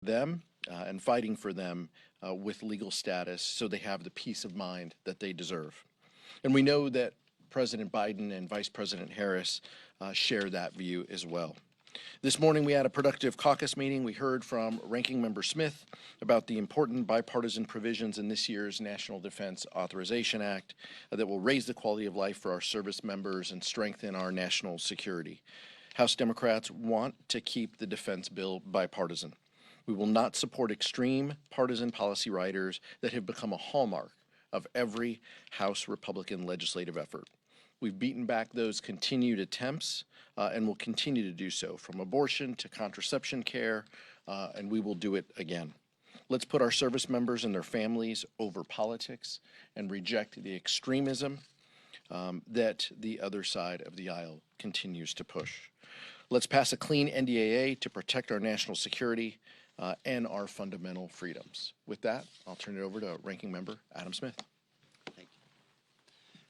them and fighting for them with legal status so they have the peace of mind that they deserve. And we know that President Biden and Vice President Harris share that view as well. This morning we had a productive caucus meeting. We heard from Ranking Member Smith about the important bipartisan provisions in this year's National Defense Authorization Act that will raise the quality of life for our service members and strengthen our national security. House Democrats want to keep the defense bill bipartisan. We will not support extreme partisan policy riders that have become a hallmark of every House Republican legislative effort. We've beaten back those continued attempts and will continue to do so, from abortion to contraception care, and we will do it again. Let's put our service members and their families over politics and reject the extremism that the other side of the aisle continues to push. Let's pass a clean NDAA to protect our national security and our fundamental freedoms. With that, I'll turn it over to Ranking Member Adam Smith.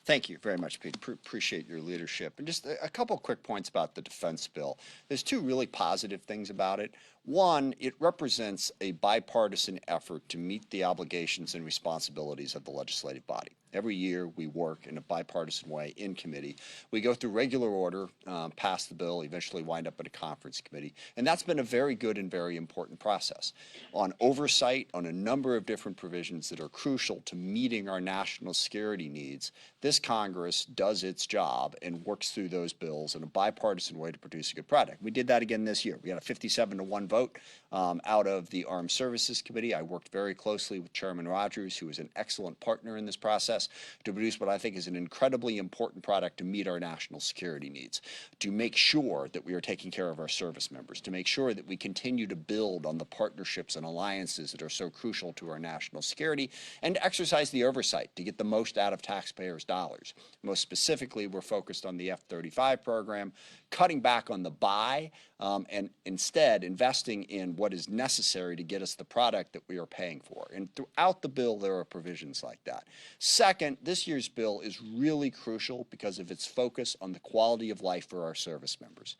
Thank you very much, Pete. Appreciate your leadership. And just a couple quick points about the defense bill. There's two really positive things about it. One, it represents a bipartisan effort to meet the obligations and responsibilities of the legislative body. Every year we work in a bipartisan way in committee. We go through regular order, pass the bill, eventually wind up at a conference committee. And that's been a very good and very important process on oversight on a number of different provisions that are crucial to meeting our national security needs. This Congress does its job and works through those bills in a bipartisan way to produce a good product. We did that again this year. We had a 57-to-1 vote out of the Armed Services Committee. I worked very closely with Chairman Rogers, who is an excellent partner in this process, to produce what I think is an incredibly important product to meet our national security needs, to make sure that we are taking care of our service members, to make sure that we continue to build on the partnerships and alliances that are so crucial to our national security, and to exercise the oversight to get the most out of taxpayers' dollars. Most specifically, we're focused on the F-35 program, cutting back on the buy, and instead investing in what is necessary to get us the product that we are paying for. And throughout the bill, there are provisions like that. Second, this year's bill is really crucial because of its focus on the quality of life for our service members.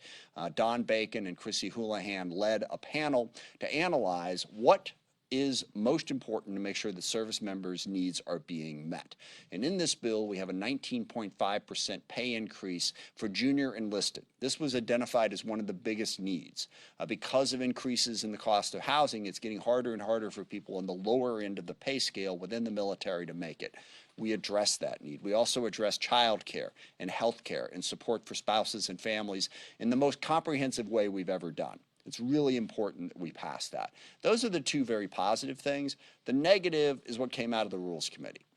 Don Bacon and Chrissy Houlihan led a panel to analyze what is most important to make sure that service members' needs are being met. And in this bill, we have a 19.5% pay increase for junior enlisted. This was identified as one of the biggest needs. Because of increases in the cost of housing, it's getting harder and harder for people on the lower end of the pay scale within the military to make it. We address that need. We also address child care and health care and support for spouses and families in the most comprehensive way we've ever done. It's really important that we pass that. Those are the two very positive things. The negative is what came out of the Rules Committee,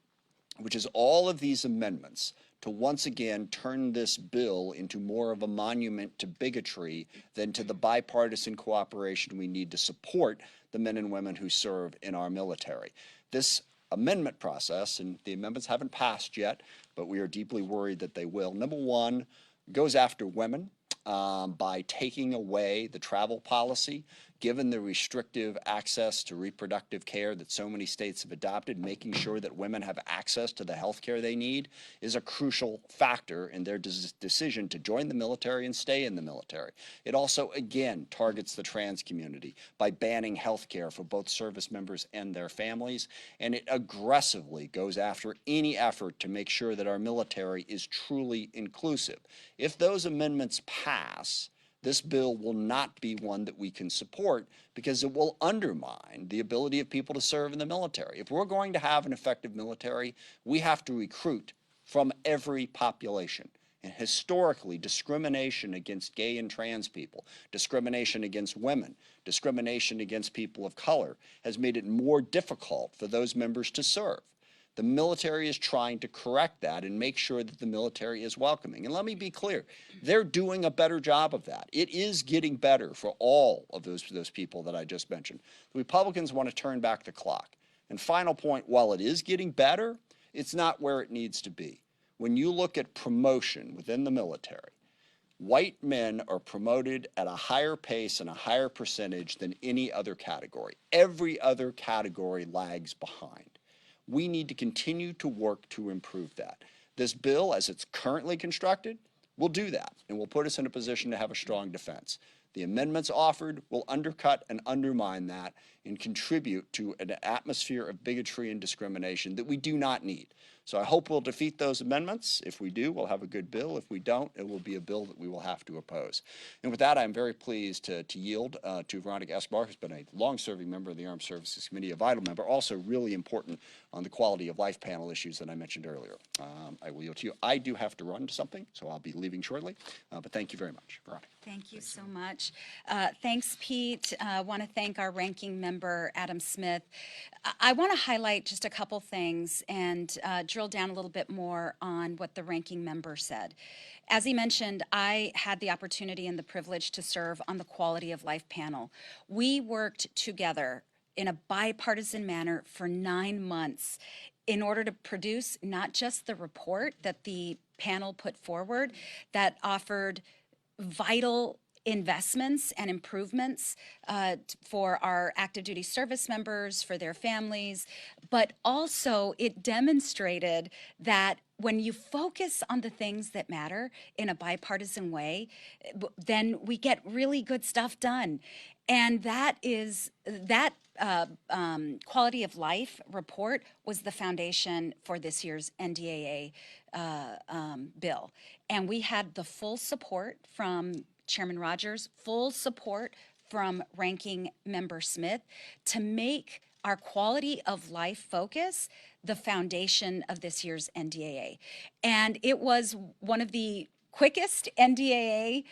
which is all of these amendments to once again turn this bill into more of a monument to bigotry than to the bipartisan cooperation we need to support the men and women who serve in our military. This amendment process, and the amendments haven't passed yet, but we are deeply worried that they will. Number one, goes after women. By taking away the travel policy, given the restrictive access to reproductive care that so many states have adopted, making sure that women have access to the health care they need is a crucial factor in their decision to join the military and stay in the military. It also, again, targets the trans community by banning health care for both service members and their families, and it aggressively goes after any effort to make sure that our military is truly inclusive. If those amendments pass, this bill will not be one that we can support because it will undermine the ability of people to serve in the military. If we're going to have an effective military, we have to recruit from every population. And historically, discrimination against gay and trans people, discrimination against women, discrimination against people of color has made it more difficult for those members to serve. The military is trying to correct that and make sure that the military is welcoming. And let me be clear, they're doing a better job of that. It is getting better for all of those people that I just mentioned. The Republicans want to turn back the clock. And final point, while it is getting better, it's not where it needs to be. When you look at promotion within the military, white men are promoted at a higher pace and a higher percentage than any other category. Every other category lags behind. We need to continue to work to improve that. This bill, as it's currently constructed, will do that and will put us in a position to have a strong defense. The amendments offered will undercut and undermine that and contribute to an atmosphere of bigotry and discrimination that we do not need. So I hope we'll defeat those amendments. If we do, we'll have a good bill. If we don't, it will be a bill that we will have to oppose. And with that, I'm very pleased to yield to Veronica Escobar, who's been a long-serving member of the Armed Services Committee, a vital member, also really important on the quality of life panel issues that I mentioned earlier. I will yield to you. I do have to run to something, so I'll be leaving shortly. But thank you very much, Veronica. Thank you so much. Thanks, Pete. I want to thank our ranking member, Adam Smith. I want to highlight just a couple things and drill down a little bit more on what the ranking member said. As he mentioned, I had the opportunity and the privilege to serve on the Quality of Life panel. We worked together in a bipartisan manner for 9 months in order to produce not just the report that the panel put forward that offered vital investments and improvements for our active duty service members, for their families, but also it demonstrated that when you focus on the things that matter in a bipartisan way, then we get really good stuff done. And that quality of life report was the foundation for this year's NDAA bill. And we had the full support from Chairman Rogers, full support from Ranking Member Smith to make our quality of life focus the foundation of this year's NDAA. And it was one of the quickest NDAA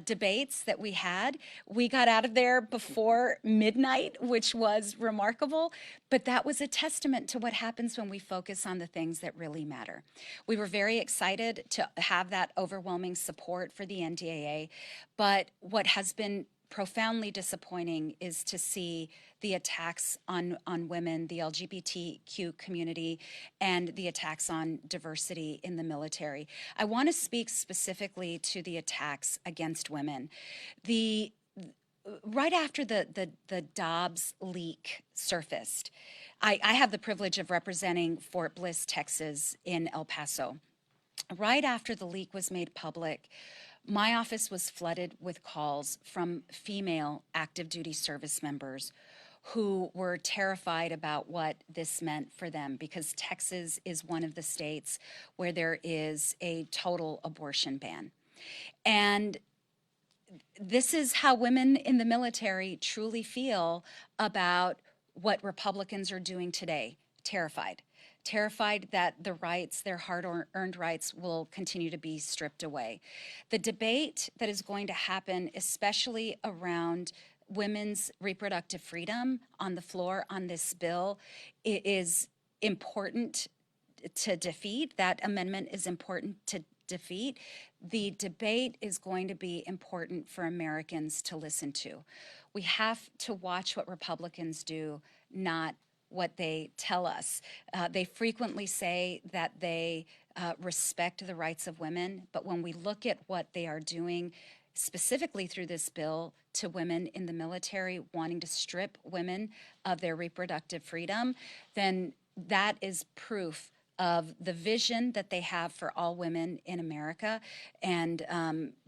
debates that we had. We got out of there before midnight, which was remarkable, but that was a testament to what happens when we focus on the things that really matter. We were very excited to have that overwhelming support for the NDAA, but what has been profoundly disappointing is to see the attacks on women, the LGBTQ community, and the attacks on diversity in the military. I want to speak specifically to the attacks against women. Right after the Dobbs leak surfaced, I have the privilege of representing Fort Bliss, Texas in El Paso. Right after the leak was made public, my office was flooded with calls from female active duty service members who were terrified about what this meant for them, because Texas is one of the states where there is a total abortion ban. And this is how women in the military truly feel about what Republicans are doing today, terrified that the rights, their hard-earned rights, will continue to be stripped away. The debate that is going to happen, especially around women's reproductive freedom on the floor on this bill, is important to defeat. That amendment is important to defeat. The debate is going to be important for Americans to listen to. We have to watch what Republicans do, not what they tell us. They frequently say that they respect the rights of women, but when we look at what they are doing, specifically through this bill, to women in the military, wanting to strip women of their reproductive freedom, then that is proof of the vision that they have for all women in America. And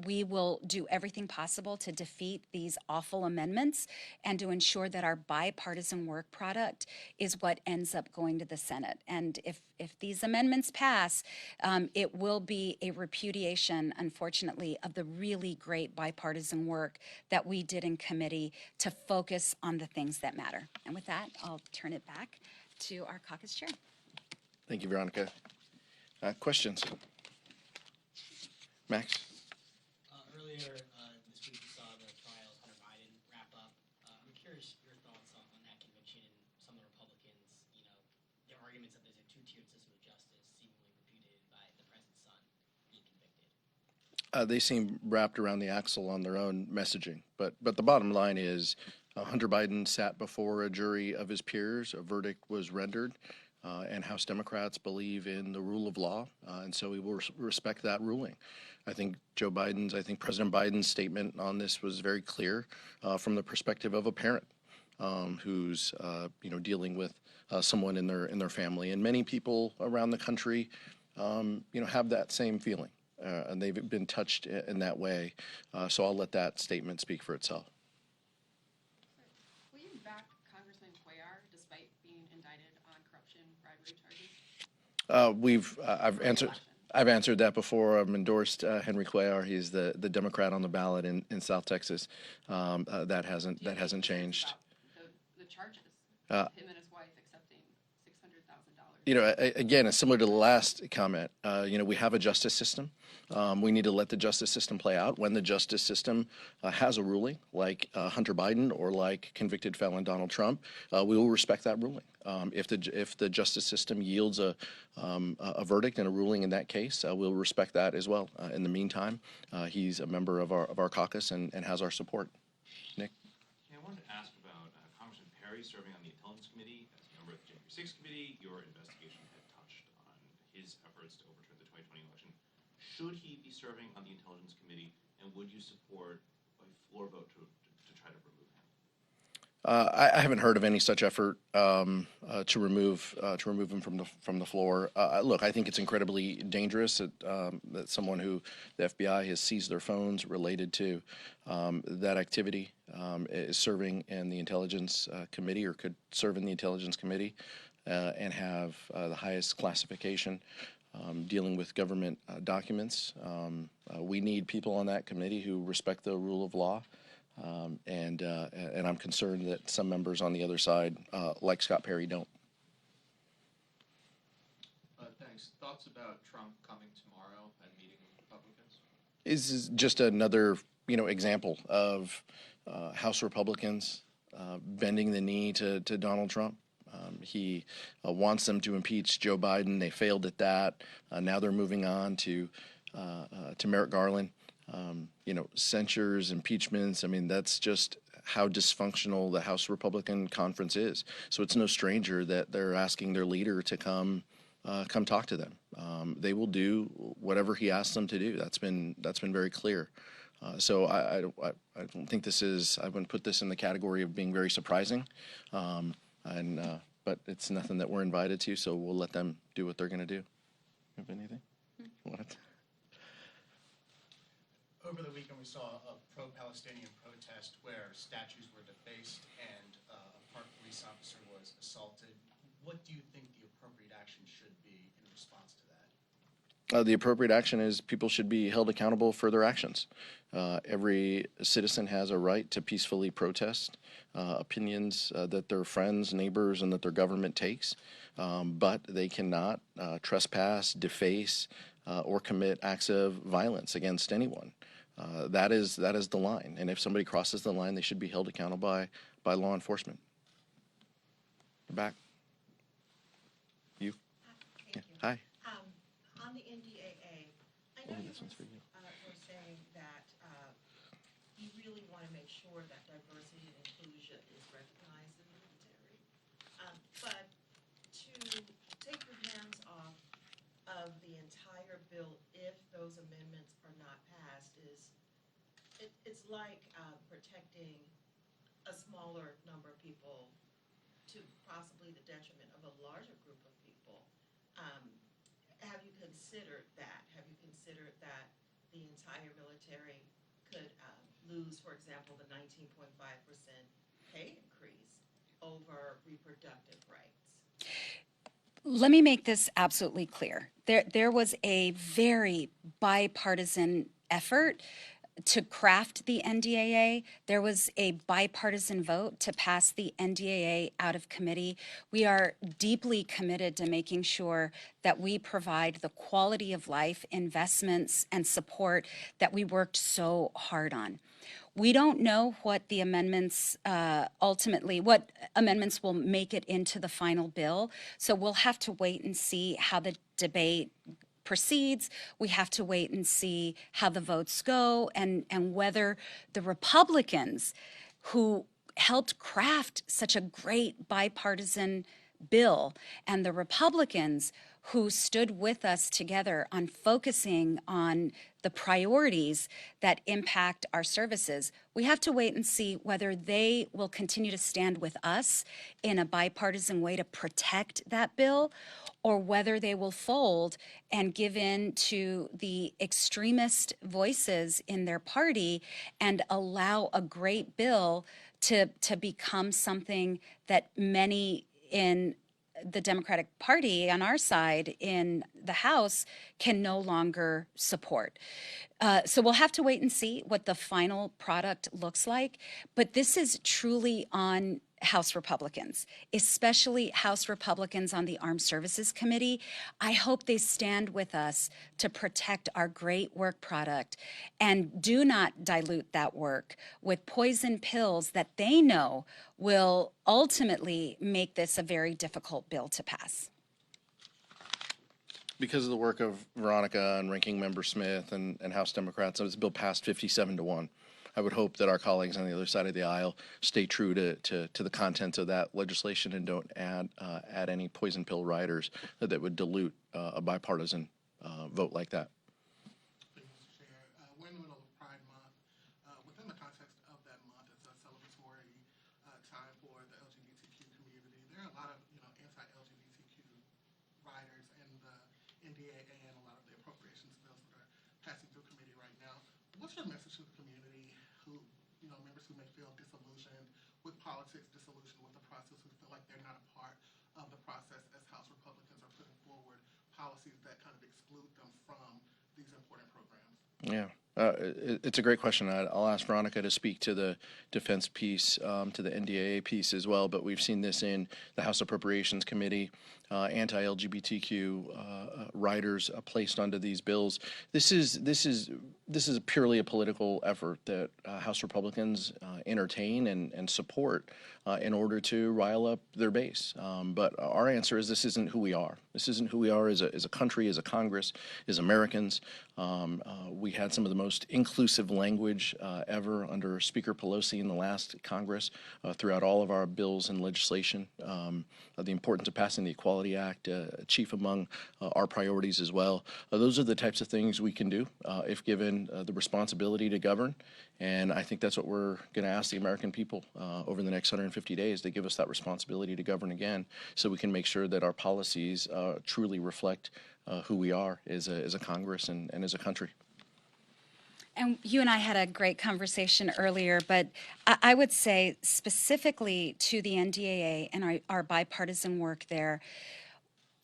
we will do everything possible to defeat these awful amendments and to ensure that our bipartisan work product is what ends up going to the Senate. And if these amendments pass, it will be a repudiation, unfortunately, of the really great bipartisan work that we did in committee to focus on the things that matter. And with that, I'll turn it back to our caucus chair. Thank you, Veronica. Questions? Max? Earlier this week, we saw the trial of Hunter Biden wrap up. I'm curious your thoughts on that conviction and some of the Republicans, their arguments that there's a two-tiered system of justice seemingly repudiated by the president's son being convicted. They seem wrapped around the axle on their own messaging. But the bottom line is Hunter Biden sat before a jury of his peers. A verdict was rendered. And House Democrats believe in the rule of law, and so we will respect that ruling. I think President Biden's statement on this was very clear from the perspective of a parent who's dealing with someone in their family, and many people around the country have that same feeling. and they've been touched in that way. So I'll let that statement speak for itself. Will you back Congressman Cuellar despite being indicted on corruption, bribery charges? I've answered that before. I've endorsed Henry Cuellar. He's the Democrat on the ballot in South Texas. That hasn't Do you have any concerns changed. about the charges, him and his wife accepting $600,000? You know, again, it's similar to the last comment. We have a justice system. We need to let the justice system play out. When the justice system has a ruling, like Hunter Biden or like convicted felon Donald Trump, we will respect that ruling. If the justice system yields a verdict and a ruling in that case, we'll respect that as well. In the meantime, he's a member of our caucus and has our support. Nick. Yeah, I wanted to ask about Congressman Perry serving on the Intelligence Committee as a member of the January 6th committee. Your investigation had touched on his efforts to overturn the 2020 election. Should he be serving on the Intelligence Committee, and would you support a floor vote to try to remove him? I haven't heard of any such effort to remove him from the floor. Look, I think it's incredibly dangerous that someone who the FBI has seized their phones related to that activity is serving in the Intelligence Committee or could serve in the Intelligence Committee and have the highest classification dealing with government documents. We need people on that committee who respect the rule of law. And I'm concerned that some members on the other side, like Scott Perry, don't. Thanks. Thoughts about Trump coming tomorrow and meeting with Republicans? This is just another, example of House Republicans bending the knee to Donald Trump. He wants them to impeach Joe Biden. They failed at that. Now they're moving on to Merrick Garland. Censures, impeachments. I mean, that's just how dysfunctional the House Republican Conference is. So it's no stranger that they're asking their leader to come talk to them. They will do whatever he asks them to do. That's been very clear. So I don't think I wouldn't put this in the category of being very surprising. But it's nothing that we're invited to. So we'll let them do what they're going to do. You have anything? What? Over the weekend, we saw a pro-Palestinian protest where statues were defaced and a park police officer was assaulted. What do you think the appropriate action should be in response to that? The appropriate action is people should be held accountable for their actions. Every citizen has a right to peacefully protest opinions that their friends, neighbors, and that their government takes, but they cannot trespass, deface, or commit acts of violence against anyone. That is the line, and if somebody crosses the line, they should be held accountable by law enforcement. You're back. You? Thank you. Hi. On the NDAA, I know you This one's for you. were saying that you really want to make sure that diversity and inclusion is recognized in the military. But to take your hands off of the entire bill if those amendments are not passed it's like protecting a smaller number of people to possibly the detriment of a larger group of people. Have you considered that? Have you considered that the entire military could lose, for example, the 19.5% pay increase over reproductive rights? Let me make this absolutely clear. There was a very bipartisan effort to craft the NDAA. There was a bipartisan vote to pass the NDAA out of committee. We are deeply committed to making sure that we provide the quality of life investments and support that we worked so hard on. We don't know what the amendments what amendments will make it into the final bill. So we'll have to wait and see how the debate proceeds. We have to wait and see how the votes go and whether the Republicans who helped craft such a great bipartisan bill, and the Republicans who stood with us together on focusing on the priorities that impact our services, we have to wait and see whether they will continue to stand with us in a bipartisan way to protect that bill, or whether they will fold and give in to the extremist voices in their party and allow a great bill to become something that many in the Democratic Party on our side in the House can no longer support. So we'll have to wait and see what the final product looks like. But this is truly on House Republicans, especially House Republicans on the Armed Services Committee. I hope they stand with us to protect our great work product and do not dilute that work with poison pills that they know will ultimately make this a very difficult bill to pass. Because of the work of Veronica and Ranking Member Smith and House Democrats, this bill passed 57-1. I would hope that our colleagues on the other side of the aisle stay true to the contents of that legislation and don't add any poison pill riders that would dilute a bipartisan vote like that. Thank you, Mr. Chair. We're in the middle of Pride Month. Within the context of that month, it's a celebratory time for the LGBTQ community. There are a lot of anti-LGBTQ riders in the NDAA and a lot of the appropriations bills that are passing through committee right now. What's your message to the community who, members who may feel disillusioned with politics, disillusioned with the process, who feel like they're not a part of the process as House Republicans are putting forward policies that kind of exclude them from these important programs? Yeah, it's a great question. I'll ask Veronica to speak to the defense piece, to the NDAA piece as well, but we've seen this in the House Appropriations Committee, anti-LGBTQ riders placed onto these bills. This is purely a political effort that House Republicans entertain and support in order to rile up their base. But our answer is this isn't who we are. This isn't who we are as a country, as a Congress, as Americans. We had some of the most inclusive language ever under Speaker Pelosi in the last Congress throughout all of our bills and legislation. The importance of passing the Equality Act, chief among our priorities as well. Those are the types of things we can do if given the responsibility to govern. And I think that's what we're going to ask the American people over the next 150 days, to give us that responsibility to govern again, so we can make sure that our policies truly reflect who we are as a Congress and as a country. And you and I had a great conversation earlier, but I would say specifically to the NDAA and our bipartisan work there,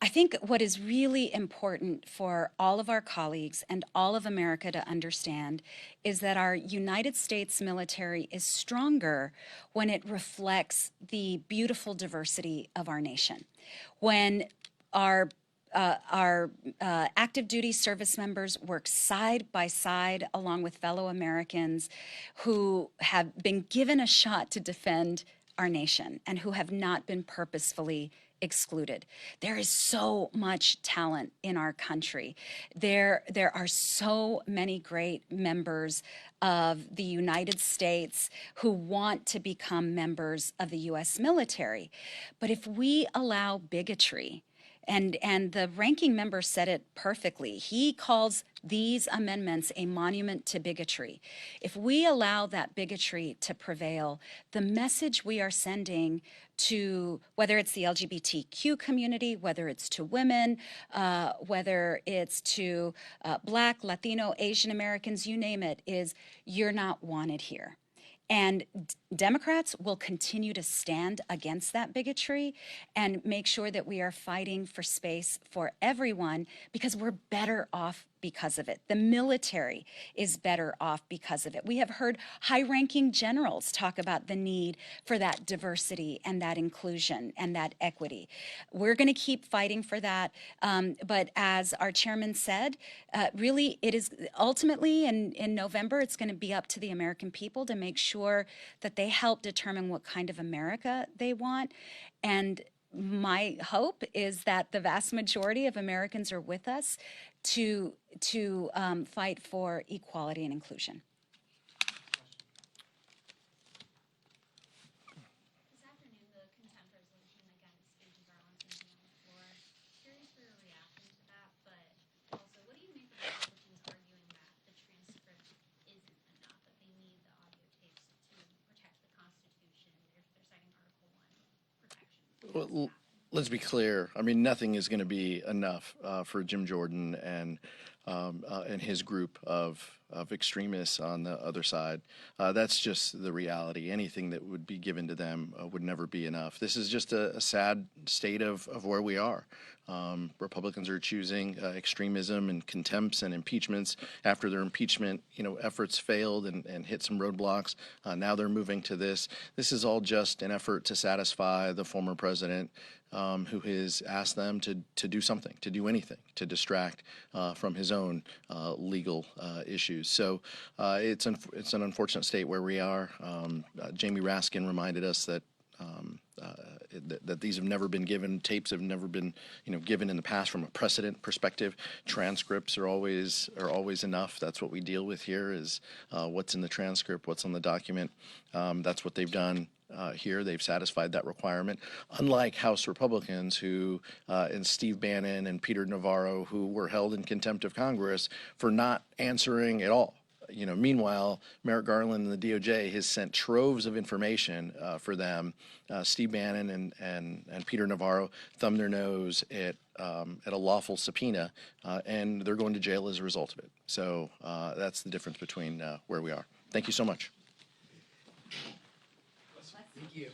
I think what is really important for all of our colleagues and all of America to understand is that our United States military is stronger when it reflects the beautiful diversity of our nation. When our active duty service members work side by side along with fellow Americans who have been given a shot to defend our nation and who have not been purposefully excluded. There is so much talent in our country. There are so many great members of the United States who want to become members of the U.S. military. But if we allow bigotry, and the ranking member said it perfectly. He calls these amendments a monument to bigotry. If we allow that bigotry to prevail, the message we are sending to, whether it's the LGBTQ community, whether it's to women, whether it's to Black, Latino, Asian Americans, you name it, is you're not wanted here. And Democrats will continue to stand against that bigotry and make sure that we are fighting for space for everyone, because we're better off because of it. The military is better off because of it. We have heard high-ranking generals talk about the need for that diversity and that inclusion and that equity. We're going to keep fighting for that. But as our chairman said, really it is ultimately in November, it's going to be up to the American people to make sure that they help determine what kind of America they want. And my hope is that the vast majority of Americans are with us to fight for equality and inclusion. This afternoon, the contempt resolution against baby brown Well, let's be clear. I mean, nothing is going to be enough for Jim Jordan and his group of extremists on the other side. That's just the reality. Anything that would be given to them would never be enough. This is just a sad state of where we are. Republicans are choosing extremism and contempts and impeachments after their impeachment, efforts failed and hit some roadblocks. Now they're moving to this. This is all just an effort to satisfy the former president, who has asked them to do something, to do anything, to distract from his own legal issues. So it's an unfortunate state where we are. Jamie Raskin reminded us that that these have never been given. Tapes have never been, given in the past from a precedent perspective. Transcripts are always enough. That's what we deal with here is what's in the transcript, what's on the document. That's what they've done here. They've satisfied that requirement. Unlike House Republicans who, and Steve Bannon and Peter Navarro, who were held in contempt of Congress for not answering at all. Meanwhile, Merrick Garland and the DOJ has sent troves of information for them. Steve Bannon and Peter Navarro thumbed their nose at a lawful subpoena, and they're going to jail as a result of it. So that's the difference between where we are. Thank you so much. Thank you.